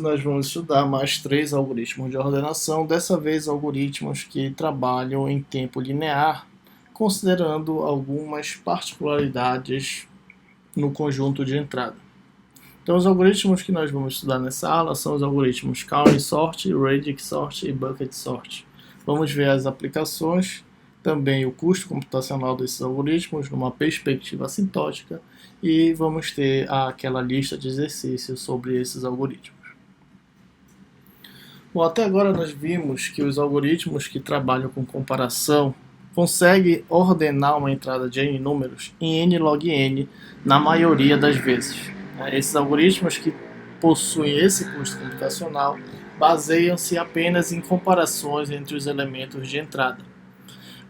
Nós vamos estudar mais 3 algoritmos de ordenação, dessa vez algoritmos que trabalham em tempo linear, considerando algumas particularidades no conjunto de entrada. Então, os algoritmos que nós vamos estudar nessa aula são os algoritmos Counting Sort, Radix Sort e Bucket Sort. Vamos ver as aplicações, também o custo computacional desses algoritmos numa perspectiva assintótica e vamos ter aquela lista de exercícios sobre esses algoritmos. Bom, até agora nós vimos que os algoritmos que trabalham com comparação conseguem ordenar uma entrada de n números em n log n na maioria das vezes. Esses algoritmos que possuem esse custo computacional baseiam-se apenas em comparações entre os elementos de entrada.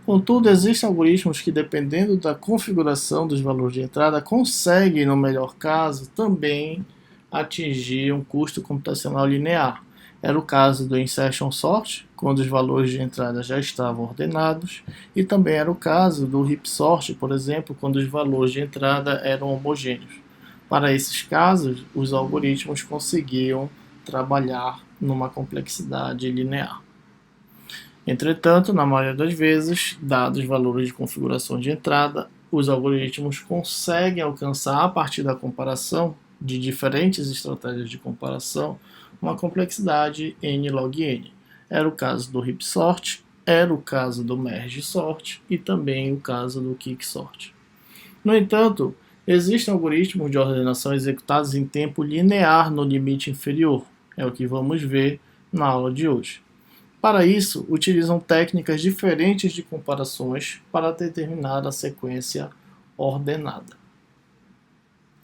Contudo, existem algoritmos que, dependendo da configuração dos valores de entrada, conseguem, no melhor caso, também atingir um custo computacional linear. Era o caso do insertion sort, quando os valores de entrada já estavam ordenados, e também era o caso do heap sort, por exemplo, quando os valores de entrada eram homogêneos. Para esses casos, os algoritmos conseguiam trabalhar numa complexidade linear. Entretanto, na maioria das vezes, dados os valores de configuração de entrada, os algoritmos conseguem alcançar, a partir da comparação de diferentes estratégias de comparação, uma complexidade n log n. Era o caso do heap sort, era o caso do merge sort e também o caso do quick sort. No entanto, existem algoritmos de ordenação executados em tempo linear no limite inferior. É o que vamos ver na aula de hoje. Para isso, utilizam técnicas diferentes de comparações para determinar a sequência ordenada.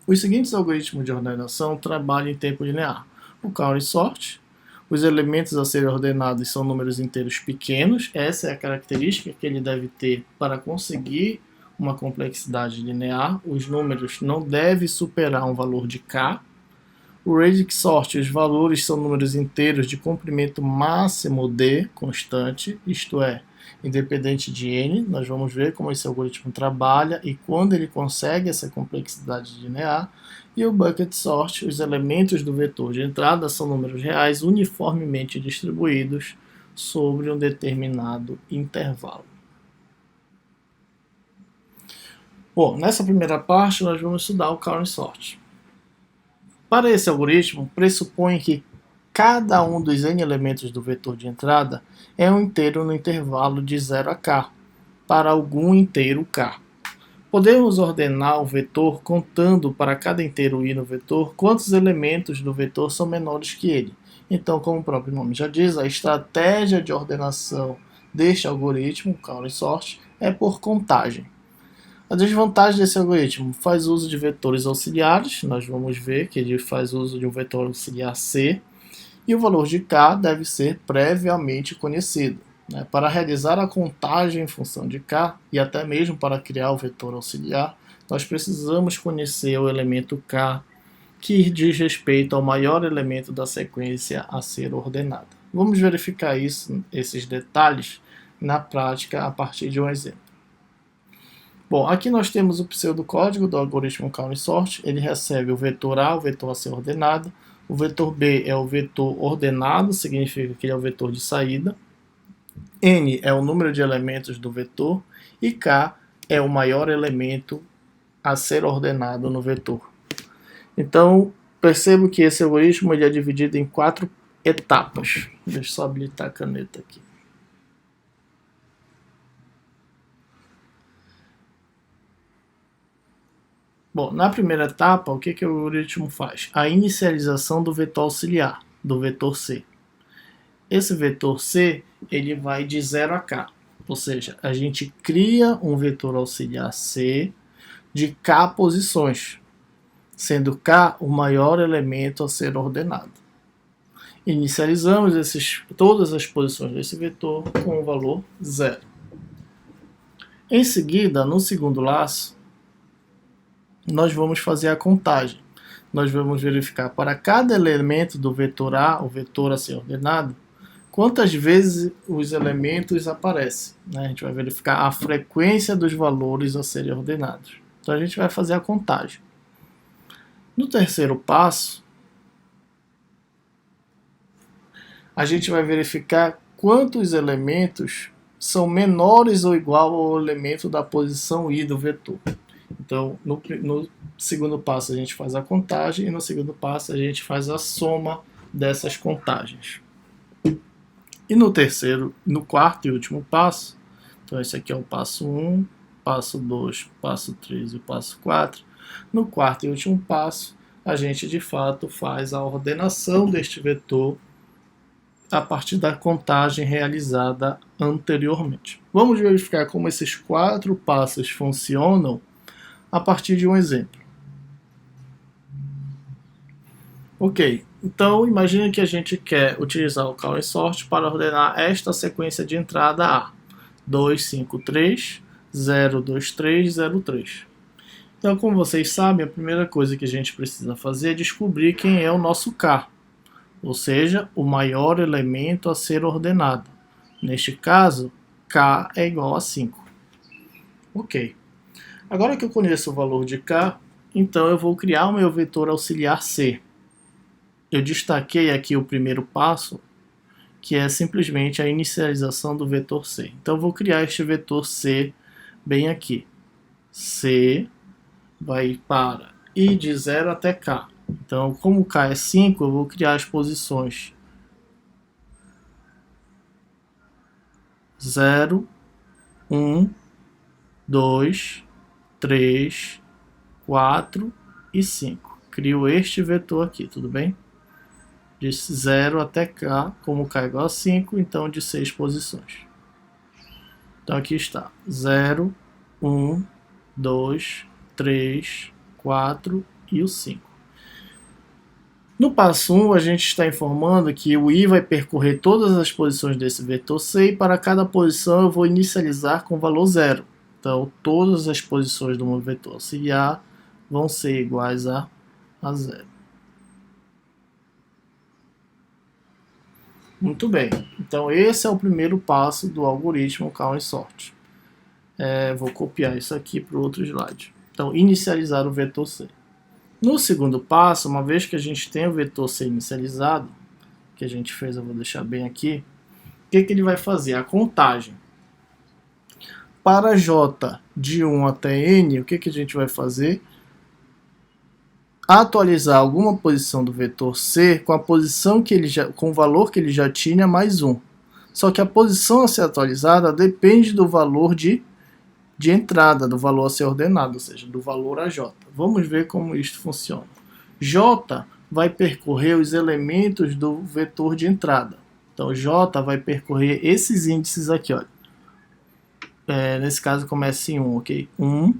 Os seguintes algoritmos de ordenação trabalham em tempo linear. O Counting Sort, os elementos a serem ordenados são números inteiros pequenos, essa é a característica que ele deve ter para conseguir uma complexidade linear, os números não devem superar um valor de k. O Radix Sort, os valores são números inteiros de comprimento máximo d constante, isto é, independente de n. Nós vamos ver como esse algoritmo trabalha e quando ele consegue essa complexidade linear. E o Bucket Sort, os elementos do vetor de entrada são números reais uniformemente distribuídos sobre um determinado intervalo. Bom, nessa primeira parte nós vamos estudar o Counting Sort. Para esse algoritmo, pressupõe que cada um dos n elementos do vetor de entrada é um inteiro no intervalo de 0 a k, para algum inteiro k. Podemos ordenar o vetor contando para cada inteiro i no vetor quantos elementos do vetor são menores que ele. Então, como o próprio nome já diz, a estratégia de ordenação deste algoritmo, Counting Sort, é por contagem. A desvantagem desse algoritmo faz uso de vetores auxiliares, nós vamos ver que ele faz uso de um vetor auxiliar C, e o valor de k deve ser previamente conhecido. Para realizar a contagem em função de k, e até mesmo para criar o vetor auxiliar, nós precisamos conhecer o elemento k, que diz respeito ao maior elemento da sequência a ser ordenada. Vamos verificar esses detalhes na prática a partir de um exemplo. Bom, aqui nós temos o pseudocódigo do algoritmo Counting Sort. Ele recebe o vetor A, o vetor a ser ordenado. O vetor B é o vetor ordenado, significa que ele é o vetor de saída. N é o número de elementos do vetor. E K é o maior elemento a ser ordenado no vetor. Então, percebo que esse algoritmo ele é dividido em 4 etapas. Deixa eu só habilitar a caneta aqui. Bom, na primeira etapa, o que o algoritmo faz? A inicialização do vetor auxiliar, do vetor C. Esse vetor C ele vai de 0 a k, ou seja, a gente cria um vetor auxiliar C de k posições, sendo k o maior elemento a ser ordenado. Inicializamos todas as posições desse vetor com o valor 0. Em seguida, no segundo laço, nós vamos fazer a contagem. Nós vamos verificar para cada elemento do vetor A, o vetor a ser ordenado, quantas vezes os elementos aparecem. A gente vai verificar a frequência dos valores a serem ordenados. Então a gente vai fazer a contagem. No terceiro passo, a gente vai verificar quantos elementos são menores ou igual ao elemento da posição i do vetor. Então, no segundo passo a gente faz a contagem e no segundo passo a gente faz a soma dessas contagens. E no quarto e último passo, então esse aqui é o passo 1, passo 2, passo 3 e o passo 4. No quarto e último passo, a gente de fato faz a ordenação deste vetor a partir da contagem realizada anteriormente. Vamos verificar como esses 4 passos funcionam a partir de um exemplo. Ok, então imagine que a gente quer utilizar o call and sort para ordenar esta sequência de entrada A: 253, 023, 03. Então, como vocês sabem, a primeira coisa que a gente precisa fazer é descobrir quem é o nosso K, ou seja, o maior elemento a ser ordenado. Neste caso, K é igual a 5. Ok. Agora que eu conheço o valor de K, então eu vou criar o meu vetor auxiliar C. Eu destaquei aqui o primeiro passo, que é simplesmente a inicialização do vetor C. Então eu vou criar este vetor C bem aqui. C vai para I de 0 até K. Então, como K é 5, eu vou criar as posições 0, 1, 2, 3, 4 e 5. Crio este vetor aqui, tudo bem? De 0 até K, como K é igual a 5, então de 6 posições. Então aqui está, 0, 1, 2, 3, 4 e o 5. No passo 1, a gente está informando que o i vai percorrer todas as posições desse vetor C e para cada posição eu vou inicializar com o valor 0. Então, todas as posições do meu vetor auxiliar vão ser iguais a 0. Muito bem, então esse é o primeiro passo do algoritmo call and sort. Vou copiar isso aqui para o outro slide. Então, inicializar o vetor C. No segundo passo, uma vez que a gente tem o vetor C inicializado, que a gente fez, eu vou deixar bem aqui, o que ele vai fazer? A contagem. Para J de 1 até N, o que a gente vai fazer? Atualizar alguma posição do vetor C com a posição com o valor que ele já tinha mais 1. Só que a posição a ser atualizada depende do valor de entrada, do valor a ser ordenado, ou seja, do valor a J. Vamos ver como isso funciona. J vai percorrer os elementos do vetor de entrada. Então, J vai percorrer esses índices aqui, olha. Nesse caso começa em 1, ok? 1,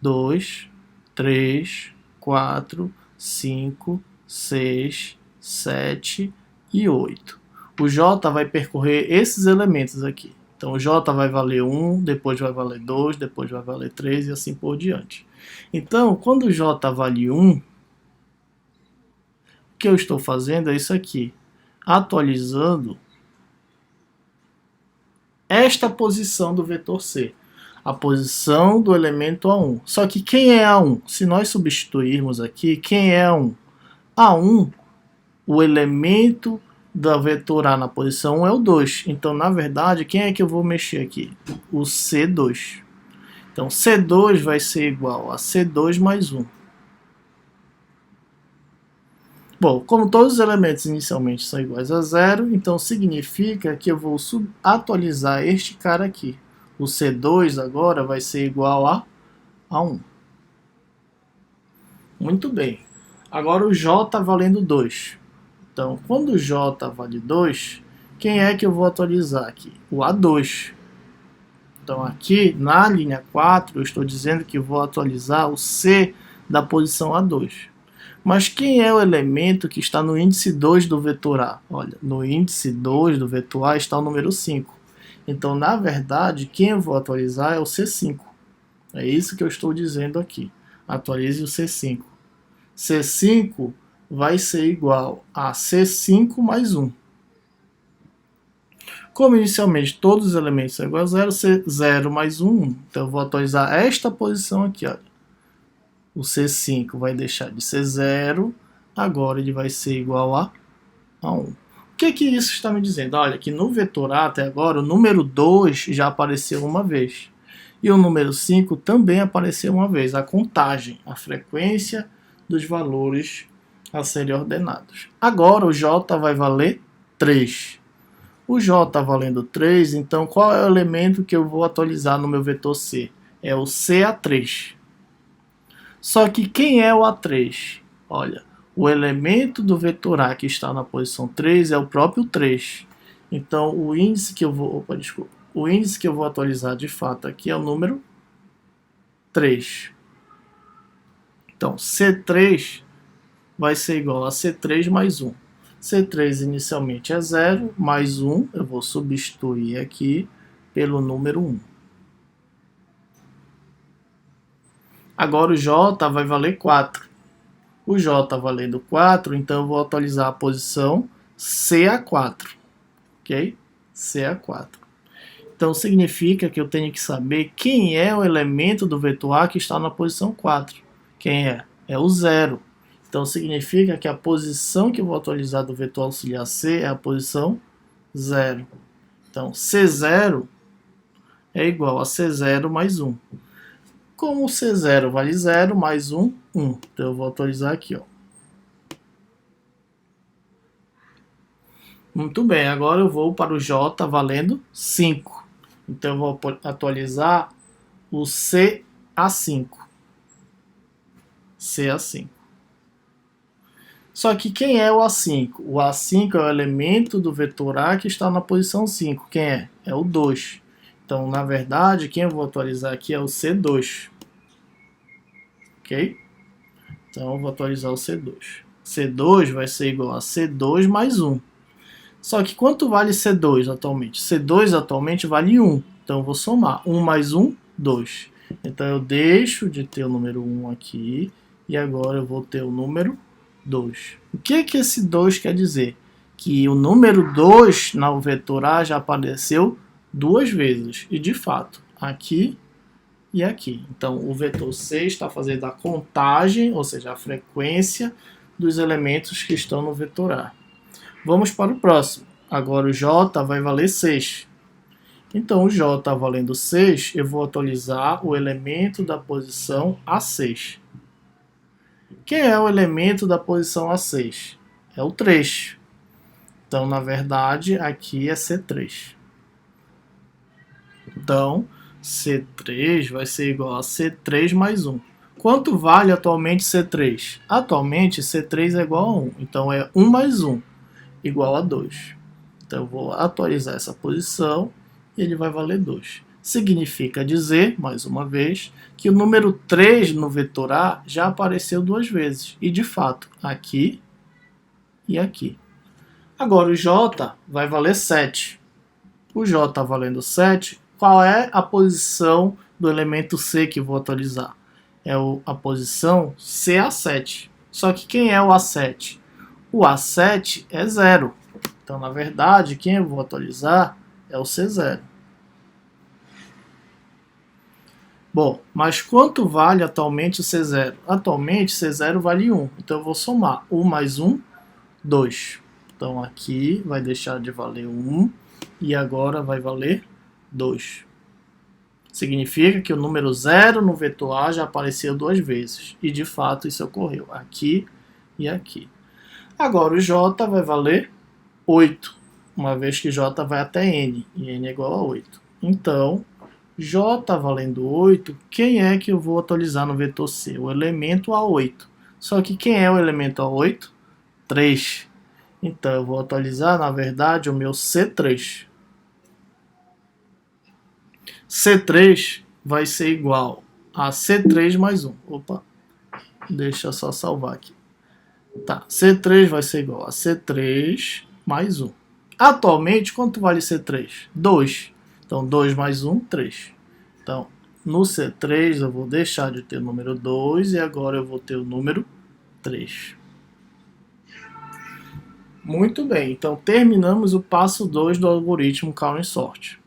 2, 3, 4, 5, 6, 7 e 8. O J vai percorrer esses elementos aqui. Então, o J vai valer 1, depois vai valer 2, depois vai valer 3 e assim por diante. Então, quando o J vale 1, o que eu estou fazendo é isso aqui. Atualizando esta posição do vetor C. A posição do elemento A1. Só que quem é A1? Se nós substituirmos aqui, quem é A1? A1, o elemento da vetor A na posição 1 é o 2. Então, na verdade, quem é que eu vou mexer aqui? O C2. Então, C2 vai ser igual a C2 mais 1. Bom, como todos os elementos inicialmente são iguais a 0, então significa que eu vou atualizar este cara aqui. O C2 agora vai ser igual a 1. Muito bem. Agora o J valendo 2. Então, quando o J vale 2, quem é que eu vou atualizar aqui? O A2. Então, aqui na linha 4, eu estou dizendo que vou atualizar o C da posição A2. Mas quem é o elemento que está no índice 2 do vetor A? Olha, no índice 2 do vetor A está o número 5. Então, na verdade, quem eu vou atualizar é o C5. É isso que eu estou dizendo aqui. Atualize o C5. C5 vai ser igual a C5 mais 1. Como inicialmente todos os elementos são iguais a 0, C0 mais 1. Então eu vou atualizar esta posição aqui, olha. O C5 vai deixar de ser 0, agora ele vai ser igual a 1. O que isso está me dizendo? Olha, que no vetor A até agora o número 2 já apareceu uma vez. E o número 5 também apareceu uma vez. A contagem, a frequência dos valores a serem ordenados. Agora o J vai valer 3. O J está valendo 3, então qual é o elemento que eu vou atualizar no meu vetor C? É o CA3. Só que quem é o A3? Olha, o elemento do vetor A que está na posição 3 é o próprio 3. Então o índice que eu vou, o índice que eu vou atualizar de fato aqui é o número 3. Então C3 vai ser igual a C3 mais 1. C3 inicialmente é 0, mais 1, eu vou substituir aqui pelo número 1. Agora o J vai valer 4. O J valendo 4, então eu vou atualizar a posição CA4. Ok? CA4. Então significa que eu tenho que saber quem é o elemento do vetor A que está na posição 4. Quem é? É o 0. Então significa que a posição que eu vou atualizar do vetor auxiliar C é a posição 0. Então C0 é igual a C0 mais 1. Como o C0 vale 0, mais 1, 1. Então eu vou atualizar aqui. Ó. Muito bem, agora eu vou para o J valendo 5. Então eu vou atualizar o CA5. CA5. Só que quem é o A5? O A5 é o elemento do vetor A que está na posição 5. Quem é? É o 2. Então, na verdade, quem eu vou atualizar aqui é o C2. Ok? Então, eu vou atualizar o C2. C2 vai ser igual a C2 mais 1. Só que quanto vale C2 atualmente? C2 atualmente vale 1. Então, eu vou somar. 1 mais 1, 2. Então, eu deixo de ter o número 1 aqui. E agora eu vou ter o número 2. O que esse 2 quer dizer? Que o número 2 na vetor A já apareceu 2 vezes. E de fato, aqui e aqui. Então o vetor C está fazendo a contagem, ou seja, a frequência dos elementos que estão no vetor A. Vamos para o próximo. Agora o J vai valer 6. Então o J valendo 6, eu vou atualizar o elemento da posição A6. Quem é o elemento da posição A6? É o 3. Então, na verdade, aqui é C3. Então, C3 vai ser igual a C3 mais 1. Quanto vale atualmente C3? Atualmente, C3 é igual a 1. Então, é 1 mais 1 igual a 2. Então, eu vou atualizar essa posição e ele vai valer 2. Significa dizer, mais uma vez, que o número 3 no vetor A já apareceu 2 vezes. E, de fato, aqui e aqui. Agora, o J vai valer 7. O J valendo 7, qual é a posição do elemento C que eu vou atualizar? É a posição CA7. Só que quem é o A7? O A7 é 0. Então, na verdade, quem eu vou atualizar é o C0. Bom, mas quanto vale atualmente o C0? Atualmente, C0 vale 1. Então, eu vou somar 1 mais 1, 2. Então, aqui vai deixar de valer 1 e agora vai valer 2. Significa que o número 0 no vetor A já apareceu 2 vezes. E, de fato, isso ocorreu aqui e aqui. Agora, o J vai valer 8, uma vez que J vai até N, e N é igual a 8. Então, J valendo 8, quem é que eu vou atualizar no vetor C? O elemento A8. Só que quem é o elemento A8? 3. Então, eu vou atualizar, na verdade, o meu C3. C3 vai ser igual a C3 mais 1. Opa, deixa eu só salvar aqui. Tá, C3 vai ser igual a C3 mais 1. Atualmente, quanto vale C3? 2. Então, 2 mais 1, 3. Então, no C3 eu vou deixar de ter o número 2 e agora eu vou ter o número 3. Muito bem, então terminamos o passo 2 do algoritmo Count and Sort.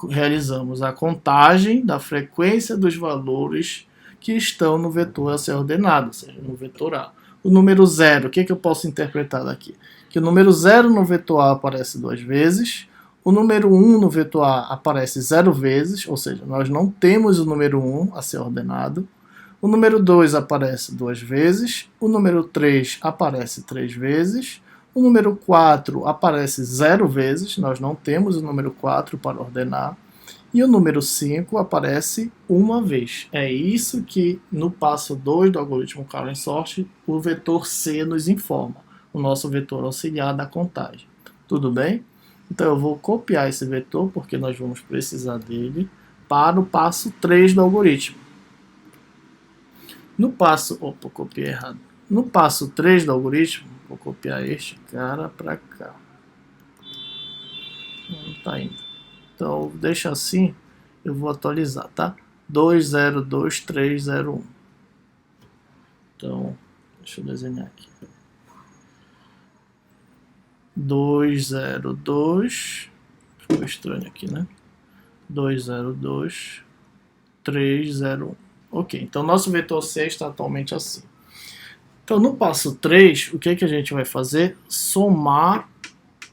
Realizamos a contagem da frequência dos valores que estão no vetor a ser ordenado, ou seja, no vetor A. O número 0, o que eu posso interpretar daqui? que o número 0 no vetor A aparece 2 vezes, o número 1 no vetor A aparece 0 vezes, ou seja, nós não temos o número 1 a ser ordenado. O número 2 aparece 2 vezes, o número 3 aparece 3 vezes, o número 4 aparece 0 vezes, nós não temos o número 4 para ordenar, e o número 5 aparece uma vez. É isso que no passo 2 do algoritmo Kallen-Sort o vetor C nos informa, o nosso vetor auxiliar da contagem. Tudo bem? Então eu vou copiar esse vetor, porque nós vamos precisar dele, para o passo 3 do algoritmo. No passo... Opa, copiei errado. No passo 3 do algoritmo, vou copiar este cara para cá. Não está indo. Então, deixa assim, eu vou atualizar, tá? 202301. Então, deixa eu desenhar aqui. 202, ficou estranho aqui, né? 202301. Ok, então nosso vetor C está atualmente assim. Então, no passo 3, o que a gente vai fazer? Somar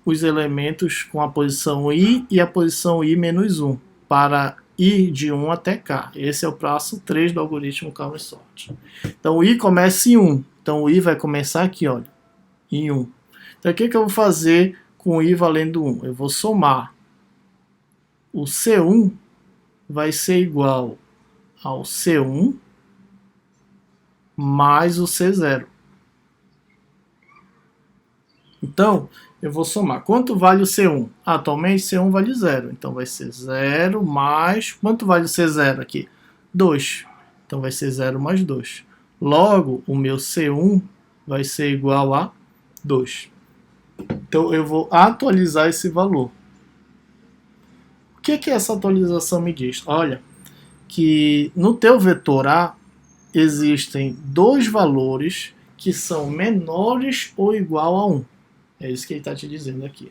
os elementos com a posição I e a posição I menos 1, para ir de 1 até K. Esse é o passo 3 do algoritmo Kallen-Sort. Então, o I começa em 1. Então, o I vai começar aqui, olha, em 1. Então, o que eu vou fazer com o I valendo 1? Eu vou somar. O C1 vai ser igual ao C1 mais o C0. Então, eu vou somar. Quanto vale o C1? Atualmente, C1 vale 0. Então, vai ser 0 mais... Quanto vale o C0 aqui? 2. Então, vai ser 0 mais 2. Logo, o meu C1 vai ser igual a 2. Então, eu vou atualizar esse valor. O que essa atualização me diz? Olha, que no teu vetor A existem dois valores que são menores ou igual a 1. É isso que ele está te dizendo aqui.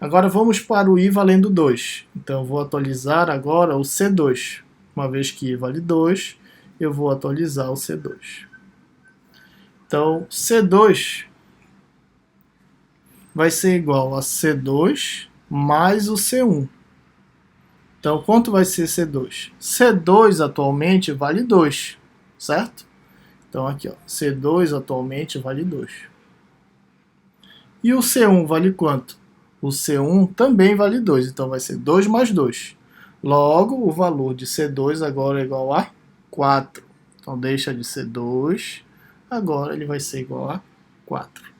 Agora vamos para o I valendo 2. Então eu vou atualizar agora o C2. Uma vez que I vale 2, eu vou atualizar o C2. Então C2 vai ser igual a C2 mais o C1. Então quanto vai ser C2? C2 atualmente vale 2, certo? Então aqui, ó, C2 atualmente vale 2. E o C1 vale quanto? O C1 também vale 2, então vai ser 2 mais 2. Logo, o valor de C2 agora é igual a 4. Então deixa de ser 2, agora ele vai ser igual a 4.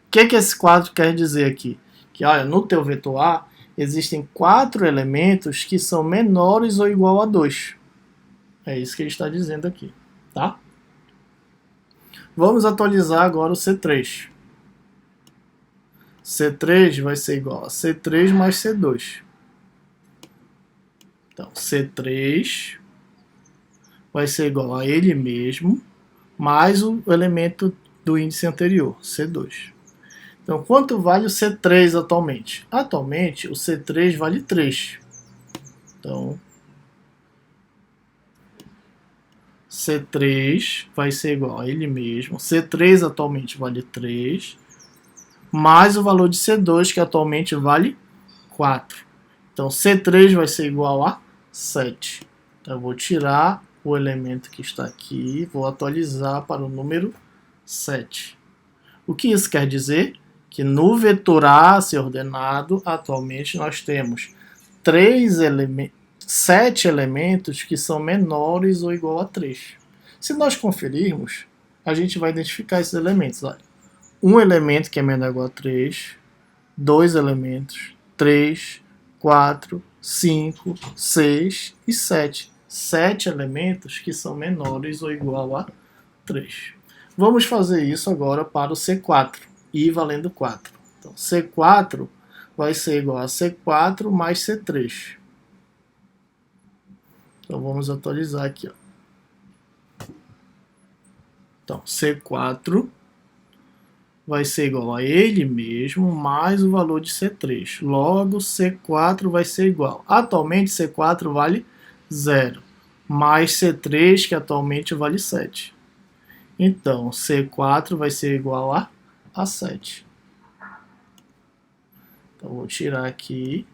O que esse 4 quer dizer aqui? Que olha, no teu vetor A existem 4 elementos que são menores ou igual a 2. É isso que ele está dizendo aqui, tá? Vamos atualizar agora o C3. C3 vai ser igual a C3 mais C2. Então, C3 vai ser igual a ele mesmo, mais o elemento do índice anterior, C2. Então, quanto vale o C3 atualmente? Atualmente, o C3 vale 3. Então, C3 vai ser igual a ele mesmo. C3 atualmente vale 3, mais o valor de C2, que atualmente vale 4. Então, C3 vai ser igual a 7. Então, eu vou tirar o elemento que está aqui, vou atualizar para o número 7. O que isso quer dizer? Que no vetor A a ser ordenado, atualmente nós temos 7 elementos que são menores ou igual a 3. Se nós conferirmos, a gente vai identificar esses elementos. Olha, um elemento que é menor ou igual a 3, 2 elementos, 3, 4, 5, 6 e 7. 7 elementos que são menores ou igual a 3. Vamos fazer isso agora para o C4, I valendo 4. Então, C4 vai ser igual a C4 mais C3. Então, vamos atualizar aqui, ó. Então, C4 vai ser igual a ele mesmo, mais o valor de C3. Logo, C4 vai ser igual. Atualmente, C4 vale 0, mais C3, que atualmente vale 7. Então, C4 vai ser igual a 7. Então, vou tirar aqui,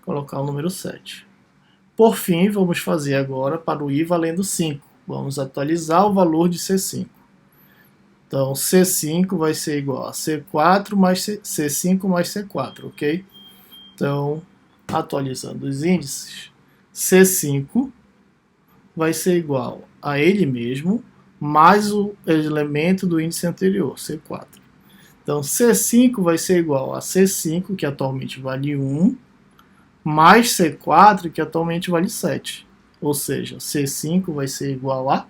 colocar o número 7. Por fim, vamos fazer agora para o i valendo 5. Vamos atualizar o valor de C5. Então, C5 vai ser igual a C4 mais C5 mais C4, ok? Então, atualizando os índices, C5 vai ser igual a ele mesmo, mais o elemento do índice anterior, C4. Então, C5 vai ser igual a C5, que atualmente vale 1, mais C4, que atualmente vale 7. Ou seja, C5 vai ser igual a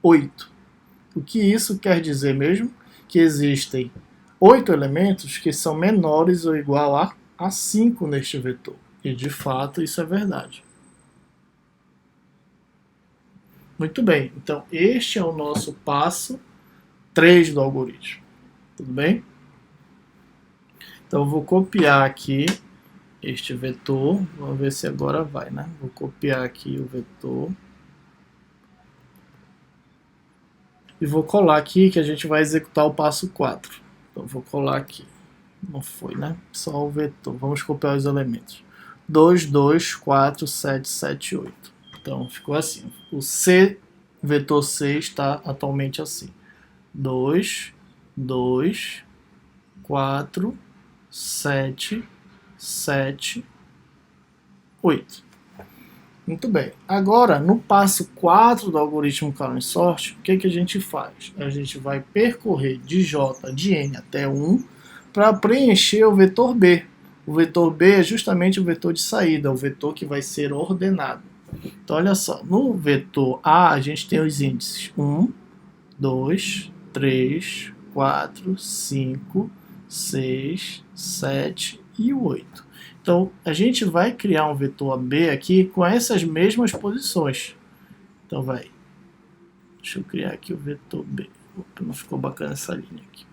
8. O que isso quer dizer mesmo? Que existem 8 elementos que são menores ou igual a 5 neste vetor. E de fato isso é verdade. Muito bem, então este é o nosso passo 3 do algoritmo. Tudo bem? Então eu vou copiar aqui este vetor. Vamos ver se agora vai, né? Vou copiar aqui o vetor. E vou colar aqui que a gente vai executar o passo 4. Então vou colar aqui. Não foi, né? Só o vetor. Vamos copiar os elementos. 2, 2, 4, 7, 7, 8. Então ficou assim. O C, vetor C está atualmente assim. 2, 2, 4, 7, 7, 8. Muito bem. Agora, no passo 4 do algoritmo Kalman Sort, o que a gente faz? A gente vai percorrer de J de N até 1 para preencher o vetor B. O vetor B é justamente o vetor de saída, o vetor que vai ser ordenado. Então, olha só, no vetor A a gente tem os índices 1, 2, 3, 4, 5, 6, 7 e 8. Então, a gente vai criar um vetor B aqui com essas mesmas posições. Então, deixa eu criar aqui o vetor B. Opa, não ficou bacana essa linha aqui.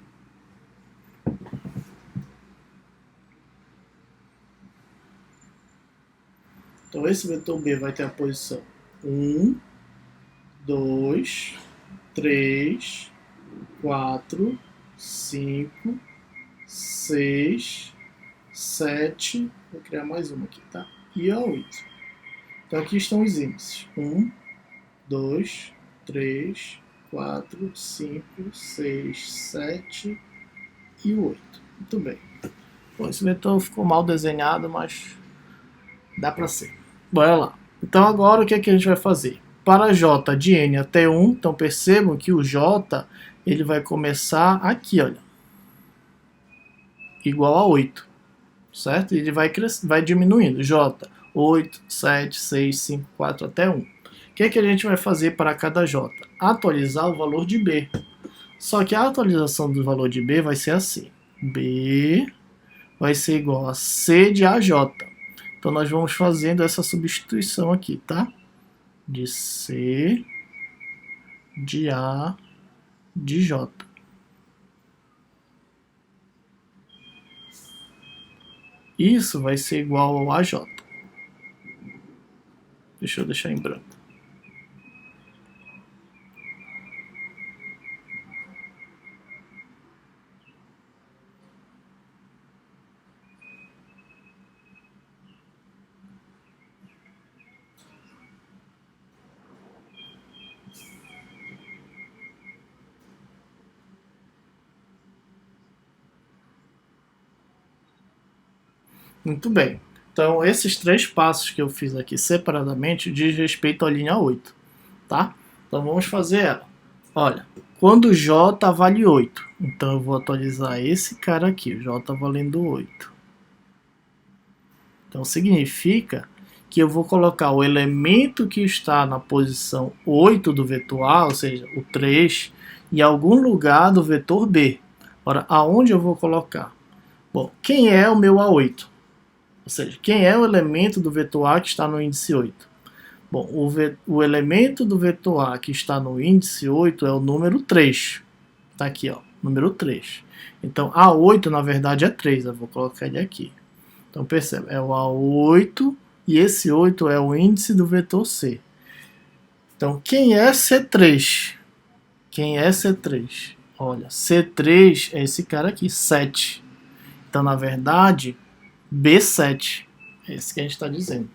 Então, esse vetor B vai ter a posição 1, 2, 3, 4, 5, 6, 7, vou criar mais uma aqui, tá? E a 8. Então aqui estão os índices. 1, 2, 3, 4, 5, 6, 7 e 8. Muito bem. Bom, esse vetor ficou mal desenhado, mas dá para ser. Bora lá. Então agora o que a gente vai fazer? Para J de N até 1, então percebam que o J ele vai começar aqui, olha. Igual a 8. Certo? E ele vai diminuindo. J, 8, 7, 6, 5, 4 até 1. O que a gente vai fazer para cada J? Atualizar o valor de B. Só que a atualização do valor de B vai ser assim. B vai ser igual a C de AJ. Então nós vamos fazendo essa substituição aqui, tá? De C de A de J. Isso vai ser igual ao AJ. Deixa eu deixar em branco. Muito bem. Então, esses 3 passos que eu fiz aqui separadamente diz respeito à linha 8, tá? Então, vamos fazer ela. Olha, quando J vale 8, então eu vou atualizar esse cara aqui, o J valendo 8. Então, significa que eu vou colocar o elemento que está na posição 8 do vetor A, ou seja, o 3, em algum lugar do vetor B. Ora, aonde eu vou colocar? Bom, quem é o meu A8? Ou seja, quem é o elemento do vetor A que está no índice 8? Bom, o elemento do vetor A que está no índice 8 é o número 3. Está aqui, ó, número 3. Então, A8, na verdade, é 3. Eu vou colocar ele aqui. Então, perceba, é o A8 e esse 8 é o índice do vetor C. Então, quem é C3? Quem é C3? Olha, C3 é esse cara aqui, 7. Então, na verdade, B7. É isso que a gente está dizendo.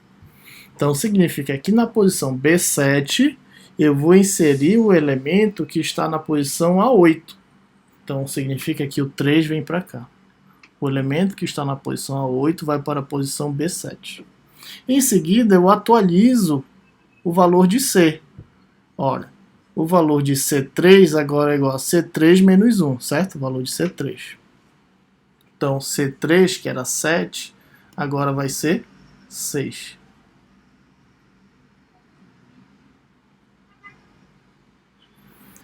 Então significa que na posição B7 eu vou inserir o elemento que está na posição A8. Então significa que o 3 vem para cá. O elemento que está na posição A8 vai para a posição B7. Em seguida eu atualizo o valor de C. Olha, o valor de C3 agora é igual a C3 menos 1, certo? O valor de C3. Então C3, que era 7, agora vai ser 6.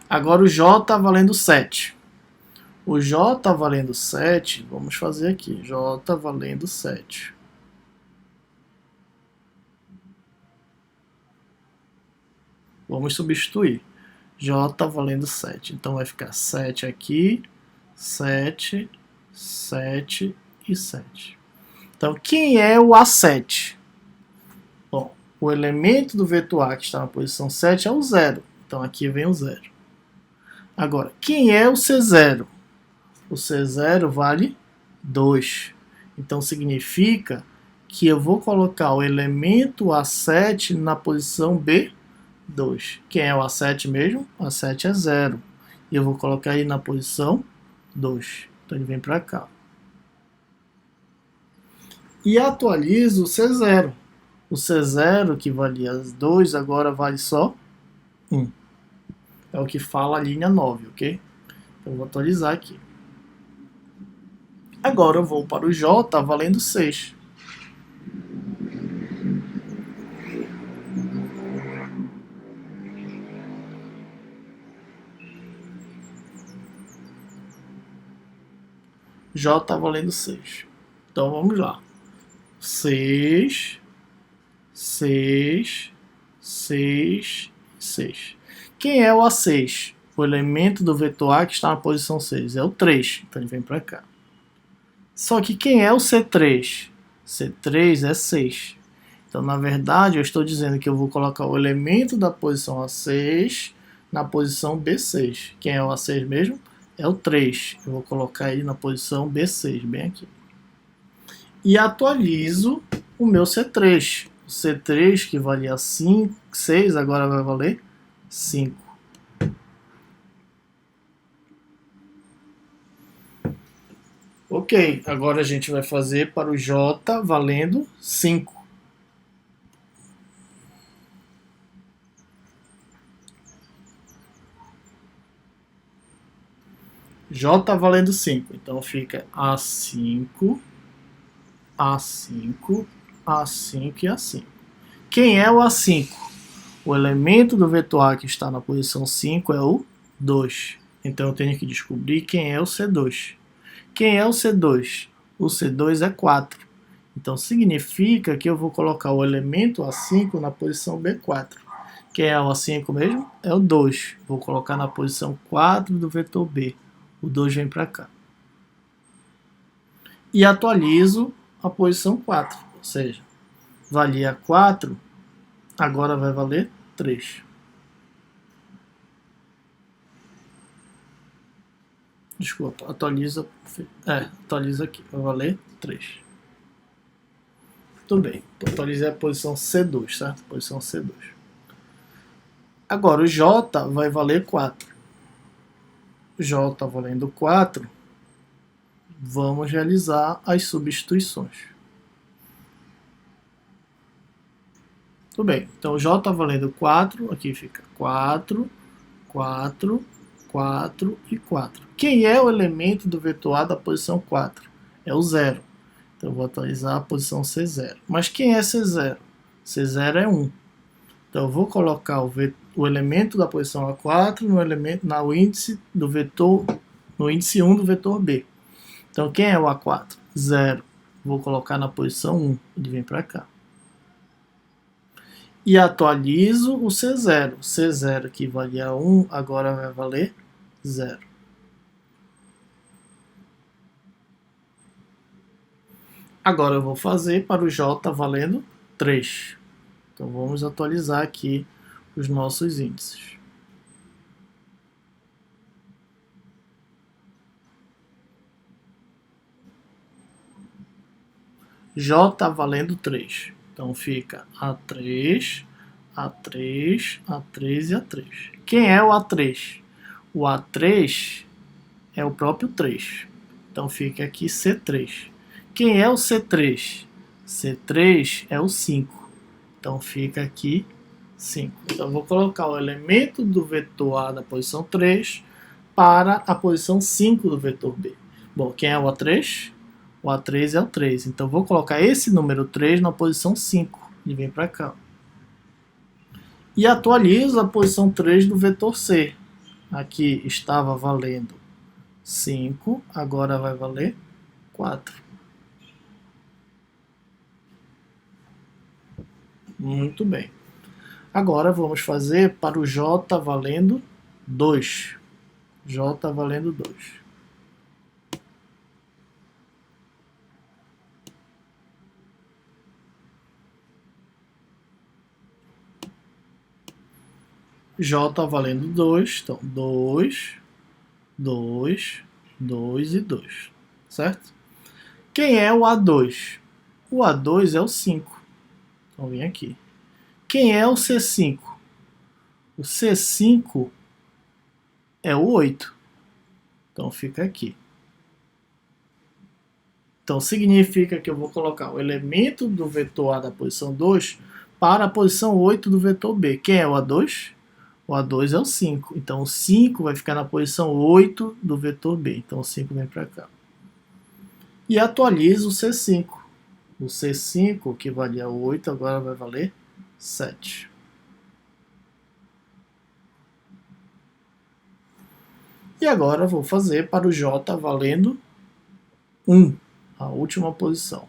Agora o J está valendo 7. O J está valendo 7, vamos fazer aqui. J valendo 7. Vamos substituir. J valendo 7. Então vai ficar 7 aqui, 7, 7 e 7. Então quem é o A7? Bom, o elemento do vetor A que está na posição 7 é o 0. Então aqui vem o 0. Agora, quem é o C0? O C0 vale 2. Então significa que eu vou colocar o elemento A7 na posição B2. Quem é o A7 mesmo? O A7 é 0. E eu vou colocar ele na posição 2. Então ele vem para cá. E atualizo o C0. O C0, que valia 2, agora vale só 1. É o que fala a linha 9, ok? Então eu vou atualizar aqui. Agora eu vou para o J valendo 6. J valendo 6. Então vamos lá. 6, 6, 6, 6. Quem é o A6? O elemento do vetor A que está na posição 6. É o 3. Então ele vem para cá. Só que quem é o C3? C3 é 6. Então, na verdade, eu estou dizendo que eu vou colocar o elemento da posição A6 na posição B6. Quem é o A6 mesmo? É o 3. Eu vou colocar ele na posição B6, bem aqui. E atualizo o meu C3. O C3, que valia 5, 6, agora vai valer 5. Ok, agora a gente vai fazer para o J valendo 5. J valendo 5. Então fica A5, A5, A5 e A5. Quem é o A5? O elemento do vetor A que está na posição 5 é o 2. Então eu tenho que descobrir quem é o C2. Quem é o C2? O C2 é 4. Então significa que eu vou colocar o elemento A5 na posição B4. Quem é o A5 mesmo? É o 2. Vou colocar na posição 4 do vetor B. O 2 vem para cá. E atualizo a posição 4. Ou seja, valia 4, agora vai valer 3. Desculpa, atualiza aqui, vai valer 3. Tudo bem, atualizei a posição C2, certo? Posição C2. Agora o J vai valer 4. J valendo 4, vamos realizar as substituições. Tudo bem, então J valendo 4, aqui fica 4, 4, 4 e 4. Quem é o elemento do vetor A da posição 4? É o 0. Então eu vou atualizar a posição C0. Mas quem é C0? C0 é 1. Então eu vou colocar o elemento da posição A4 no índice do vetor, no índice 1 do vetor B. Então quem é o A4? 0. Vou colocar na posição 1. Ele vem para cá. E atualizo o C0. C0 que valia 1, agora vai valer 0. Agora eu vou fazer para o J valendo 3. Então vamos atualizar aqui os nossos índices. J valendo 3. Então fica A3, A3, A3 e A3. Quem é o A3? O A3 é o próprio 3. Então fica aqui C3. Quem é o C3? C3 é o 5. Então fica aqui 5. Então eu vou colocar o elemento do vetor A da posição 3 para a posição 5 do vetor B. Bom, quem é o A3? O A3 é o 3. Então eu vou colocar esse número 3 na posição 5. E vem para cá. E atualizo a posição 3 do vetor C. Aqui estava valendo 5, agora vai valer 4. Muito bem. Agora vamos fazer para o J valendo 2. J valendo 2. J valendo 2, então 2, 2, 2 e 2, certo? Quem é o A2? O A2 é o 5. Então vem aqui. Quem é o C5? O C5 é o 8. Então fica aqui. Então significa que eu vou colocar o elemento do vetor A da posição 2 para a posição 8 do vetor B. Quem é o A2? O A2 é o 5. Então o 5 vai ficar na posição 8 do vetor B. Então o 5 vem para cá. E atualizo o C5. O C5, que valia 8, agora vai valer 7. E agora vou fazer para o J valendo 1, a última posição.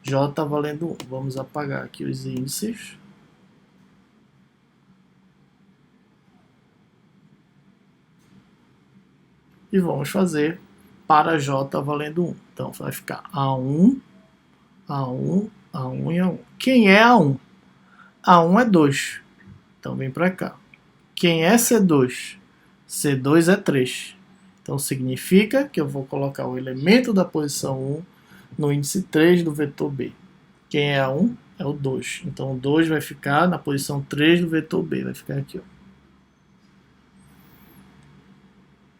J valendo 1. Vamos apagar aqui os índices. E vamos fazer para J valendo 1. Então vai ficar A1, A1, A1 e A1. Quem é A1? A1 é 2. Então vem para cá. Quem é C2? C2 é 3. Então significa que eu vou colocar o elemento da posição 1 no índice 3 do vetor B. Quem é A1? É o 2. Então o 2 vai ficar na posição 3 do vetor B. Vai ficar aqui, ó.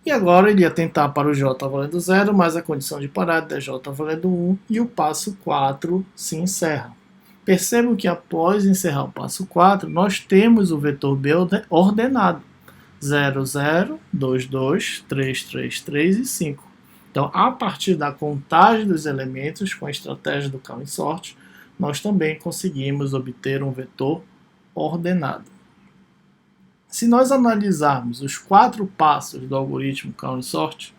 E agora ele ia tentar para o J valendo 0, mas a condição de parada é J valendo 1 e o passo 4 se encerra. Percebam que após encerrar o passo 4, nós temos o vetor B ordenado. 0, 0, 2, 2, 3, 3, 3 e 5. Então, a partir da contagem dos elementos com a estratégia do count sort, nós também conseguimos obter um vetor ordenado. Se nós analisarmos os 4 passos do algoritmo count sort,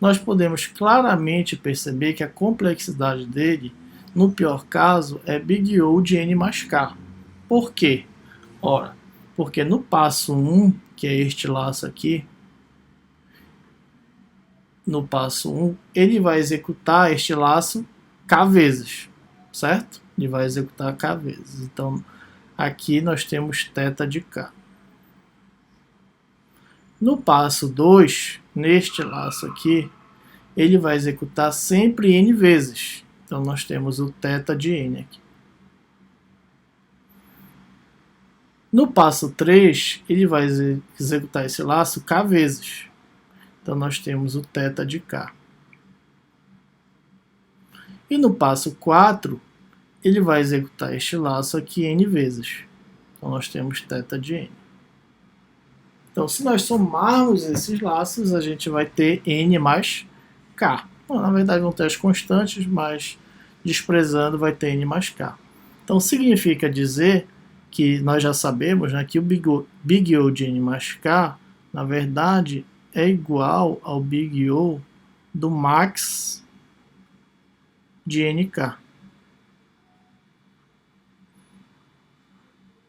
nós podemos claramente perceber que a complexidade dele, no pior caso, é big O de n mais k. Por quê? Ora, porque no passo 1, que é este laço aqui, no passo 1, ele vai executar este laço k vezes, certo? Ele vai executar k vezes. Então, aqui nós temos θ de k. No passo 2, neste laço aqui, ele vai executar sempre n vezes. Então, nós temos o θ de n aqui. No passo 3, ele vai executar esse laço k vezes. Então, nós temos o θ de k. E no passo 4, ele vai executar este laço aqui n vezes. Então, nós temos θ de n. Então, se nós somarmos esses laços, a gente vai ter n mais k. Bom, na verdade, vão ter as constantes, mas desprezando vai ter n mais k. Então, significa dizer que nós já sabemos, né, que o big O de n mais k, na verdade, é igual ao big O do max de nk.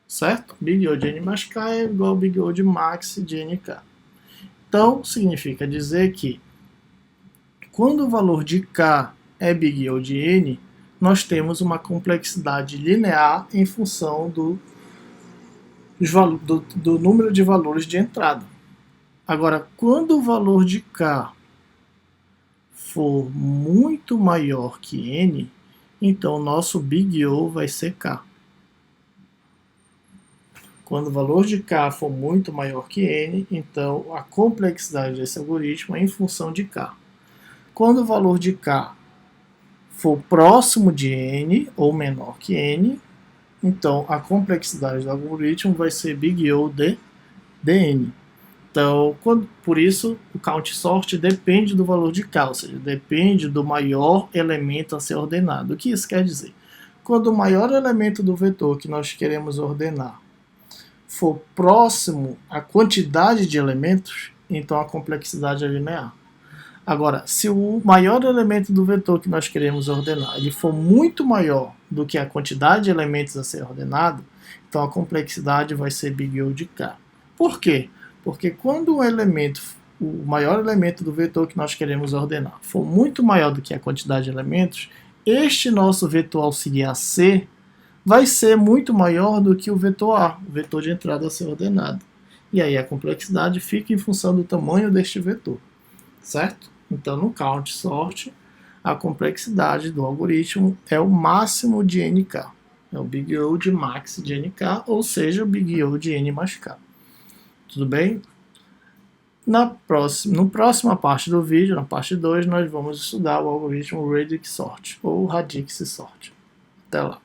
Certo? Big O de n mais k é igual ao big O de max de nk. Então, significa dizer que quando o valor de k é big O de n, nós temos uma complexidade linear em função do número de valores de entrada. Agora, quando o valor de k for muito maior que n, então o nosso Big O vai ser K. Quando o valor de K for muito maior que N, então a complexidade desse algoritmo é em função de K. Quando o valor de K for próximo de N ou menor que N, então a complexidade do algoritmo vai ser Big O de Dn. Então, por isso, o count sort depende do valor de K, ou seja, depende do maior elemento a ser ordenado. O que isso quer dizer? Quando o maior elemento do vetor que nós queremos ordenar for próximo à quantidade de elementos, então a complexidade é linear. Agora, se o maior elemento do vetor que nós queremos ordenar ele for muito maior do que a quantidade de elementos a ser ordenado, então a complexidade vai ser Big O de K. Por quê? Porque quando o maior elemento do vetor que nós queremos ordenar for muito maior do que a quantidade de elementos, este nosso vetor auxiliar C vai ser muito maior do que o vetor A, o vetor de entrada a ser ordenado. E aí a complexidade fica em função do tamanho deste vetor, certo? Então no count sort, a complexidade do algoritmo é o máximo de NK. É o Big O de max de NK, ou seja, o Big O de N mais K. Tudo bem? No próxima parte do vídeo, na parte 2, nós vamos estudar o algoritmo Radix Sort, ou Radix Sort. Até lá.